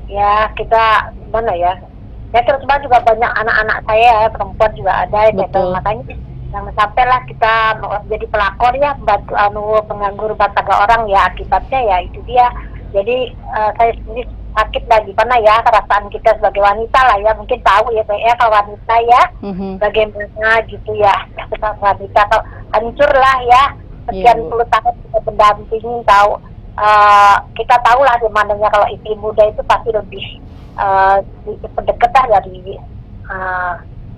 ya kita gimana ya? Ya terus juga banyak anak-anak saya perempuan juga ada gitu, Betul. makanya jangan sampai lah kita jadi pelakor ya, bantu mengganggu rumah tangga orang ya, akibatnya ya itu dia. Jadi saya sendiri sakit lah gimana ya perasaan kita sebagai wanita lah ya, mungkin tahu ya saya kalau wanita ya bagaimana gitu ya, kita wanita atau hancur lah ya sekian Bu. puluh tahun kita mendampingi, tahu kita tahu lah gimana kalau istri muda itu pasti lebih pendekat lah dari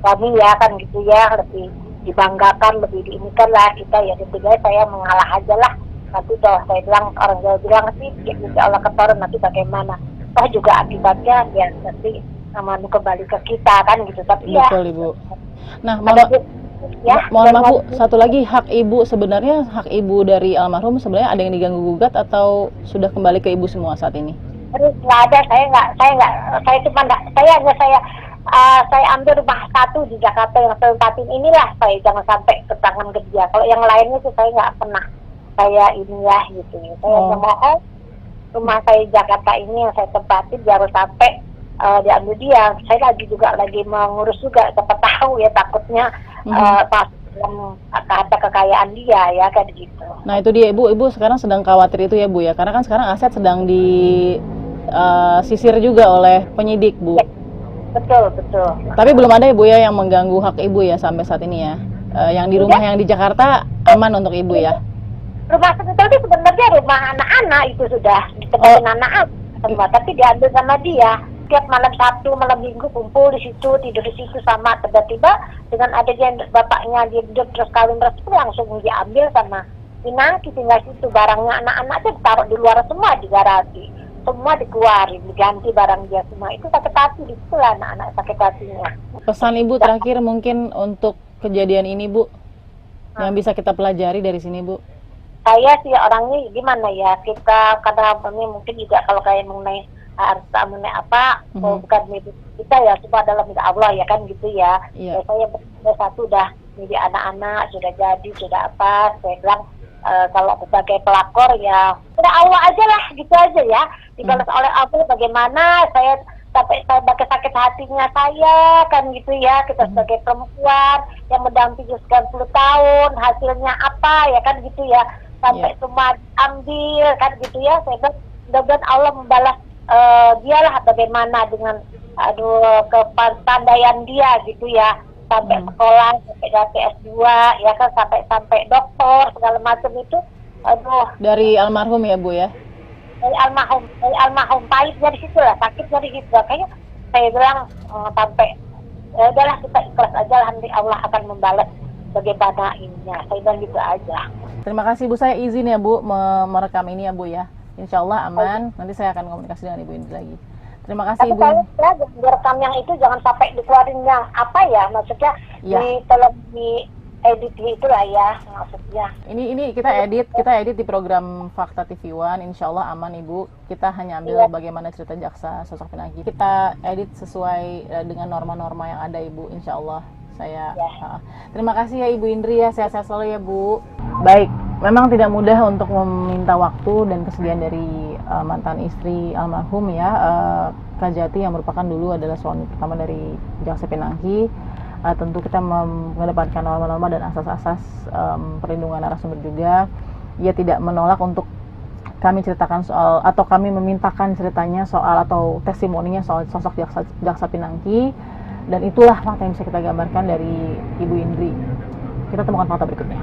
kami ya kan gitu ya, lebih dibanggakan, lebih diinikan lah kita ya. Intinya saya mengalah aja lah, nanti kalau saya bilang, orang Jawa bilang sih insya Allah keturun, nanti bagaimana juga akibatnya ya nanti sama kembali ke kita kan gitu. Tapi betul ya Ibu. Nah, mohon ya, maaf Bu, satu lagi, hak Ibu sebenarnya, hak Ibu dari almarhum sebenarnya ada yang diganggu gugat atau sudah kembali ke Ibu semua saat ini? Terus nggak ada, saya cuma saya ambil rumah satu di Jakarta yang saya tempatin inilah, saya jangan sampai ke tangan ke dia. Kalau yang lainnya sih saya nggak pernah saya ini ya gitu. Saya mohon rumah saya di Jakarta ini yang saya tempatin jangan sampai diambil dia. Saya lagi mengurus juga, siapa tahu ya takutnya pas ada kekayaan dia ya kayak gitu. Nah itu dia Ibu sekarang sedang khawatir itu ya Bu ya, karena kan sekarang aset sedang disisir juga oleh penyidik Bu. Betul. Tapi belum ada Ibu ya yang mengganggu hak Ibu ya sampai saat ini ya. Yang di rumah yang di Jakarta aman untuk Ibu ya. Rumah itu sebenarnya rumah anak-anak, itu sudah ditempatin anak-anak semua, tapi diambil sama dia. Tiap malam Sabtu, malam Minggu kumpul di situ, tidur di situ sama. Tiba-tiba dengan adanya bapaknya dia terus kawin resmi, langsung diambil sama Pinangki, tinggal situ. Barangnya anak-anaknya ditaruh di luar semua, di garasi. Semua dikeluarin, diganti barang dia semua. Itu sakit hati, disitulah anak-anak sakit hatinya. Pesan Ibu terakhir mungkin untuk kejadian ini Bu, yang bisa kita pelajari dari sini Bu. Saya sih orangnya gimana ya, kita kadang mungkin juga kalau kayak mengenai harta mengenai apa, bukan milik kita ya, semua adalah milik Allah ya kan gitu ya. Iya. Saya satu udah milik anak-anak, sudah jadi, sudah apa, saya bilang kalau sebagai pelakor ya udah Allah aja lah, gitu aja ya, dibalas oleh Allah. Bagaimana saya sampai sakit hatinya saya kan gitu ya, kita sebagai perempuan yang mendampingi sekian puluh tahun, hasilnya apa ya kan gitu ya, sampai semua ambil kan gitu ya. Saya bilang mudah-mudahan Allah membalas dialah bagaimana dengan kepandaian dia gitu ya, sampai sekolah, sampai S2 ya kan, sampai dokter segala macam itu. Dari almarhum ya Bu ya. Dari almarhum pahit dari situ lah, sakit dari situ. Makanya saya bilang sampai udahlah kita ikhlas aja lah, nanti Allah akan membalas bagaimana ininya. Saya bilang gitu aja. Terima kasih Bu, saya izin ya Bu merekam ini ya Bu ya. Insya Allah aman. Nanti saya akan komunikasi dengan Ibu Indri lagi. Terima kasih Ibu. Tapi saya direkam yang itu jangan sampai dikeluarin yang apa ya, maksudnya di edit itulah ya maksudnya. Ini kita edit di program Fakta TV One. Insya Allah aman Ibu. Kita hanya ambil bagaimana cerita jaksa sosok Pinangki. Kita edit sesuai dengan norma-norma yang ada Ibu. Insya Allah. Terima kasih ya Ibu Indri ya, sehat-sehat selalu ya Bu. Baik, memang tidak mudah untuk meminta waktu dan kesediaan dari mantan istri almarhum ya, Kak Jati yang merupakan dulu adalah suami pertama dari jaksa Pinangki. Tentu kita mengedepankan norma-norma dan asas-asas perlindungan narasumber juga. Ia tidak menolak untuk kami ceritakan soal, atau kami memintakan ceritanya soal atau testimoninya soal sosok jaksa Pinangki. Dan itulah fakta yang bisa kita gambarkan dari Ibu Indri. Kita temukan fakta berikutnya.